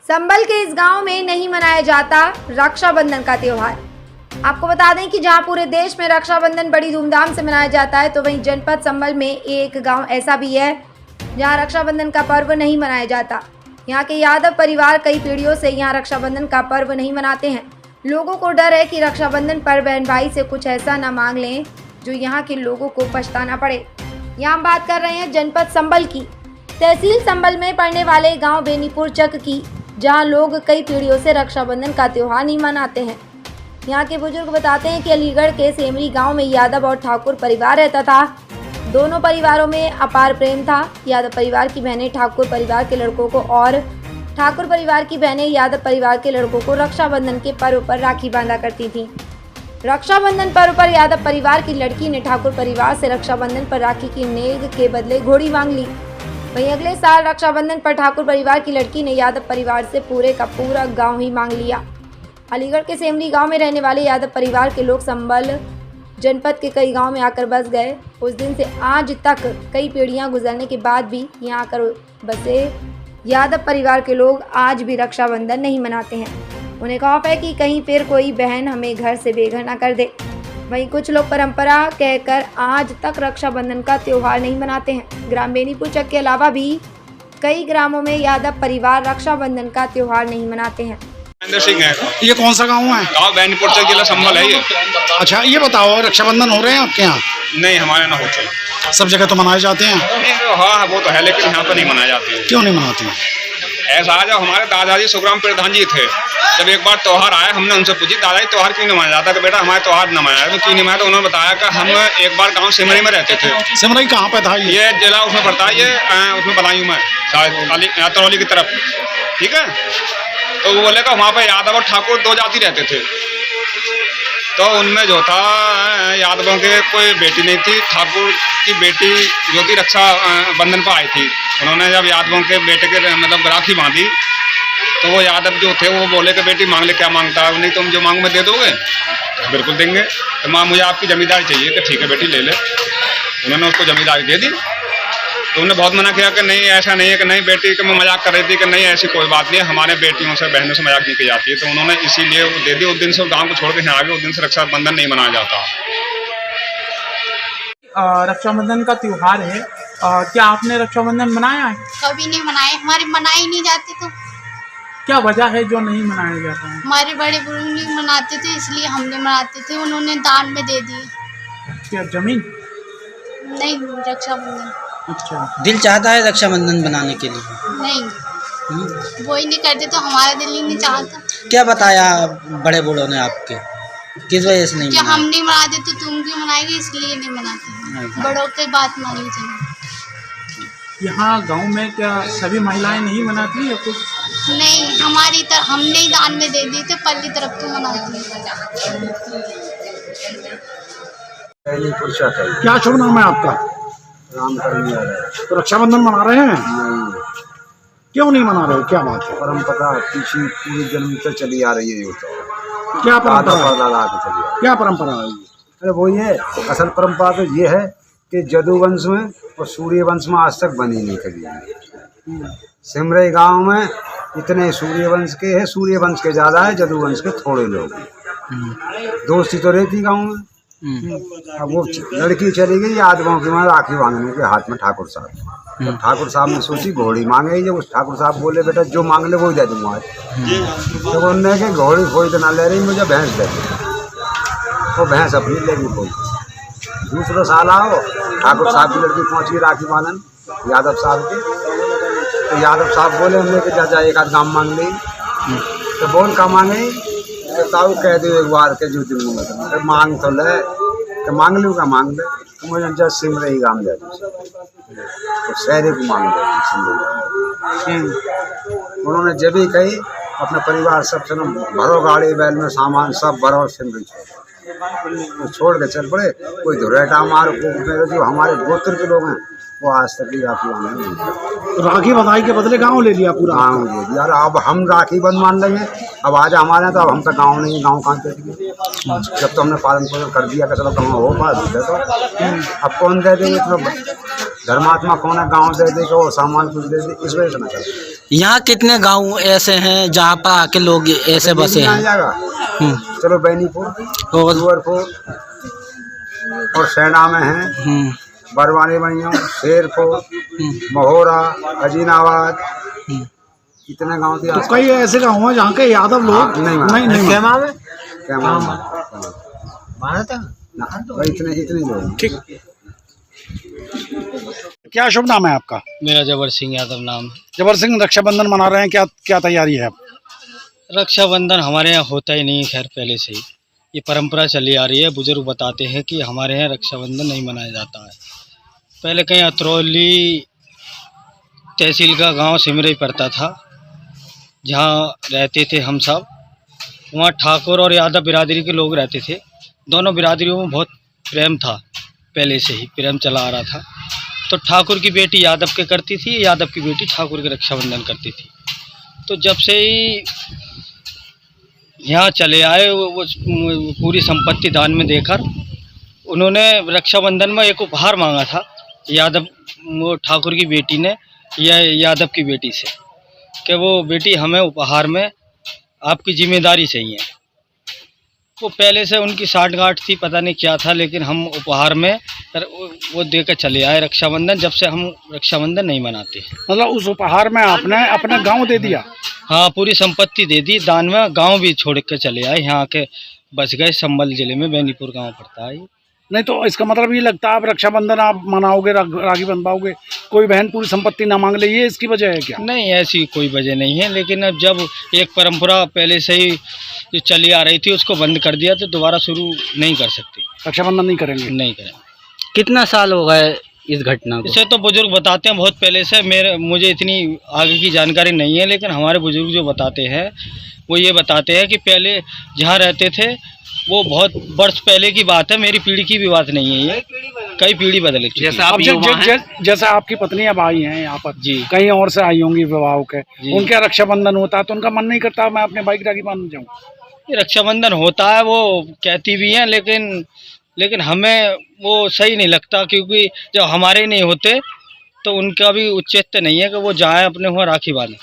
संभल के इस गांव में नहीं मनाया जाता रक्षाबंधन का त्योहार। आपको बता दें कि जहां पूरे देश में रक्षाबंधन बड़ी धूमधाम से मनाया जाता है, तो वहीं जनपद संभल में एक गांव ऐसा भी है जहां रक्षाबंधन का पर्व नहीं मनाया जाता। यहां के यादव परिवार कई पीढ़ियों से यहां रक्षाबंधन का पर्व नहीं मनाते हैं। लोगों को डर है कि रक्षाबंधन पर बहन भाई से कुछ ऐसा न मांग लें जो यहाँ के लोगों को पछताना पड़े। यहाँ हम बात कर रहे हैं जनपद संभल की, तहसील संभल में पड़ने वाले गांव बेनीपुर चक की, जहां लोग कई पीढ़ियों से रक्षाबंधन का त्योहार नहीं मनाते हैं। यहाँ के बुजुर्ग बताते हैं कि अलीगढ़ के सेमरी गांव में यादव और ठाकुर परिवार रहता था। दोनों परिवारों में अपार प्रेम था। यादव परिवार की बहनें ठाकुर परिवार के लड़कों को और ठाकुर परिवार की बहनें यादव परिवार के लड़कों को रक्षाबंधन के पर्व पर राखी बांधा करती थीं। रक्षाबंधन पर्व पर यादव परिवार की लड़की ने ठाकुर परिवार से रक्षाबंधन पर राखी की नेग के बदले घोड़ी मांग ली। वहीं अगले साल रक्षाबंधन पर ठाकुर परिवार की लड़की ने यादव परिवार से पूरे का पूरा गांव ही मांग लिया। अलीगढ़ के सेमरी गांव में रहने वाले यादव परिवार के लोग संभल जनपद के कई गांव में आकर बस गए। उस दिन से आज तक कई पीढ़ियां गुजरने के बाद भी यहां आकर बसे यादव परिवार के लोग आज भी रक्षाबंधन नहीं मनाते हैं। उन्हें खौफ है कि कहीं फिर कोई बहन हमें घर से बेघर ना कर दे। वहीं कुछ लोग परंपरा कहकर आज तक रक्षाबंधन का त्योहार नहीं मनाते हैं। ग्राम बेनीपुर चक के अलावा भी कई ग्रामों में यादव परिवार रक्षाबंधन का त्योहार नहीं मनाते हैं। महेंद्र सिंह है। ये कौन सा गांव है? गाँव बेनीपुर चक, जिला संभल है ये। अच्छा, ये बताओ, रक्षाबंधन हो रहे हैं आपके यहाँ? नहीं, हमारे यहाँ होते। सब जगह तो मनाए जाते हैं। हाँ, वो तो है, लेकिन यहाँ पर नहीं मनाए जाते हैं। क्यों नहीं मनाते हैं? ऐसा है, जब हमारे दादाजी सुखराम प्रधान जी थे, जब एक बार त्योहार आया, हमने उनसे पूछी दादाजी त्योहार क्यों नहीं मनाया जाता, कि बेटा हमारे त्योहार न मनाया, तो क्यों नहीं मनाया? तो उन्होंने बताया कि हम एक बार गांव सिमरी में रहते थे। सिमरी कहाँ पे था ये जिला उसमें पड़ता है, ये उसमें बदायूं में शायद तरौली की तरफ, ठीक है। तो वो बोले कि वहाँ पे यादव और ठाकुर दो जाति रहते थे। तो उनमें जो था यादवों के कोई बेटी नहीं थी, ठाकुर की बेटी जो थी रक्षा बंधन पर आई थी। उन्होंने जब यादवों के बेटे के मतलब राखी बांधी, तो वो यादव जो थे वो बोले कि बेटी मांग ले, क्या मांगता है? नहीं, तुम जो मांग में दे दोगे बिल्कुल देंगे। तो माँ मुझे आपकी जमींदारी चाहिए, कि ठीक है बेटी ले ले। उन्होंने उसको जमींदारी दे दी। तो उन्होंने बहुत मना किया कि नहीं, ऐसा नहीं है, कि नहीं बेटी कि मैं मजाक कर रही थी, कि नहीं ऐसी कोई बात नहीं है, हमारे बेटियों से बहनों से मजाक नहीं की जाती है। तो उन्होंने इसीलिए वो दे दी। उस दिन से गांव को छोड़ के यहाँ आगे, उस दिन से रक्षाबंधन नहीं मनाया जाता। रक्षाबंधन का त्योहार है, क्या आपने रक्षाबंधन मनाया है? कभी नहीं मनाए, हमारे मनाए नहीं जाते। तो क्या वजह है जो नहीं मनाया जाता है? हमारे बड़े बुजुर्ग नहीं मनाते थे, इसलिए हम नहीं मनाते थे। उन्होंने दान में दे दिए। क्या जमीन? नहीं, रक्षाबंधन। अच्छा, दिल चाहता है रक्षाबंधन बनाने के लिए? नहीं, वो ही नहीं करते, तो हमारा दिल ही नहीं चाहता। क्या बताया बड़े बूढ़ों ने आपके, किस वजह से नहीं क्या मनाया? हम नहीं मनाते तो तुम क्यों मनाएंगे? इसलिए नहीं मनाते। बड़ों की बात माननी चाहिए। यहाँ गांव में क्या सभी महिलाएं नहीं मनाती है कुछ? नहीं, हमारी तरफ हमने ही दान में दे दी, तो पल्ली तरफ तो मनाती है। क्या शुभ नाम है आपका? तो रक्षाबंधन मना रहे हैं? क्यों नहीं मना रहे? क्या बात है? परंपरा पीछे पूरी जन्म से चली आ रही है। ये तो क्या परंपरा है? चली आ क्या परंपरा है? अरे वो ये असल परंपरा तो ये है कि जदुवंश में और सूर्य वंश में आज तक बनी नहीं कभी। सिमरे गांव में इतने सूर्य वंश के हैं, सूर्य वंश के ज्यादा है, जदुवंश के थोड़े लोग। दोस्ती तो रहती गाँव में। अब वो लड़की चली गई यादवों की, वहाँ राखी बांधने के हाथ में ठाकुर साहब। तो ठाकुर साहब ने सोची घोड़ी मांगे। जब उस ठाकुर साहब बोले बेटा जो मांग ले वो ही दे दूंगा। तो उन्होंने कि घोड़ी कोई तो ना ले रही, मुझे भैंस दे दी। वो भैंस अपनी लेगी कोई। दूसरा साल आओ, ठाकुर साहब की लड़की पहुँच गई राखी बांधन यादव साहब के। तो यादव साहब बोले हमने कि जा एक आध काम मांग ली। तो बोल का मांगे? ताऊ कह दो एक बार के जो दिन में मांग तो ले, तो मांग लूँ का मांग ले। तो मुझे जब सिमरे ही गाँव जा तो शहरे को मांग ले। उन्होंने जब भी कही अपने परिवार सब से भरो गाड़ी बैल में सामान सब भरो, सिमरी छोड़ के चल पड़े। कोई धुरेटा मार जो हमारे गोत्र के लोग हैं वो आज तक भी राखी बांधने नहीं करते। तो राखी बंधाई के बदले गांव ले लिया पूरा। गाँव दे दिया। यार अब हम राखी बंध मान लेंगे, अब आज हमारे यहाँ तो अब हम तो गाँव नहीं, गाँव कहाँ दे दिए। जब तो हमने पालन पोषण कर दिया कि चलो गाँव हो पास दे दो, अब कौन दे देंगे? तो धर्मात्मा कौन है गाँव दे देगा और सामान कुछ दे दे, इस वजह से ना कर। यहाँ कितने गांव ऐसे हैं जहाँ पर आके लोग ऐसे बसे हैं? चलो बैनीपुर और दुअरपुर और सैना में है, बरवानी बनिया, शेरपुर, महोरा, अजीनाबाद, कितने गांव थे। तो कई ऐसे गाँव हैं जहाँ के यादव लोग नहीं क्या माना था ना, इतने लोग। ठीक। क्या शुभ नाम है आपका? मेरा जबर सिंह यादव नाम है। जबर सिंह, रक्षाबंधन मना रहे हैं, क्या क्या तैयारी है? रक्षाबंधन हमारे यहाँ होता ही नहीं, खैर पहले से ही ये परंपरा चली आ रही है। बुजुर्ग बताते हैं कि हमारे यहाँ रक्षाबंधन नहीं मनाया जाता है। पहले कहीं अतरौली तहसील का गांव सिमरई पड़ता था, जहाँ रहते थे हम सब। वहाँ ठाकुर और यादव बिरादरी के लोग रहते थे। दोनों बिरादरियों में बहुत प्रेम था, पहले से ही प्रेम चला आ रहा था। तो ठाकुर की बेटी यादव के करती थी, यादव की बेटी ठाकुर के रक्षाबंधन करती थी। तो जब से ही यहाँ चले आए, वो पूरी संपत्ति दान में देकर उन्होंने रक्षाबंधन में एक उपहार मांगा था यादव, वो ठाकुर की बेटी ने या यादव की बेटी से, कि वो बेटी हमें उपहार में आपकी जिम्मेदारी चाहिए। वो पहले से उनकी साठगांठ थी, पता नहीं क्या था, लेकिन हम उपहार में वो देकर चले आए रक्षाबंधन। जब से हम रक्षाबंधन नहीं मनाते। मतलब उस उपहार में आपने अपने गांव दे दिया? हाँ, पूरी संपत्ति दे दी दान में। गांव भी छोड़ के चले आए, यहाँ के बस गए। संभल जिले में बैनीपुर गांव पड़ता है। नहीं तो इसका मतलब ये लगता है आप रक्षाबंधन आप मनाओगे, राखी बंधवाओगे, कोई बहन पूरी संपत्ति ना मांग ले, ये इसकी वजह है क्या? नहीं, ऐसी कोई वजह नहीं है, लेकिन अब जब एक परंपरा पहले से ही जो चली आ रही थी उसको बंद कर दिया, तो दोबारा शुरू नहीं कर सकते। रक्षाबंधन नहीं करेंगे? नहीं करेंगे। कितना साल हो गए इस घटना को? इसे तो बुजुर्ग बताते हैं बहुत पहले से। मुझे इतनी आगे की जानकारी नहीं है, लेकिन हमारे बुजुर्ग जो बताते हैं वो ये बताते हैं कि पहले जहाँ रहते थे वो बहुत वर्ष पहले की बात है, मेरी पीढ़ी की भी बात नहीं है, ये कई पीढ़ी बदल चुकी है। जैसे आपकी पत्नी अब आई हैं यहाँ पर जी, कहीं और से आई होंगी विवाह के, उनका रक्षाबंधन होता है तो उनका मन नहीं करता मैं अपने भाई की राखी बांधने जाऊँ? रक्षाबंधन होता है, वो कहती भी हैं, लेकिन हमें वो सही नहीं लगता, क्योंकि जब हमारे नहीं होते तो उनका भी उचित नहीं है कि वो जाए अपने वहाँ राखी बांधे।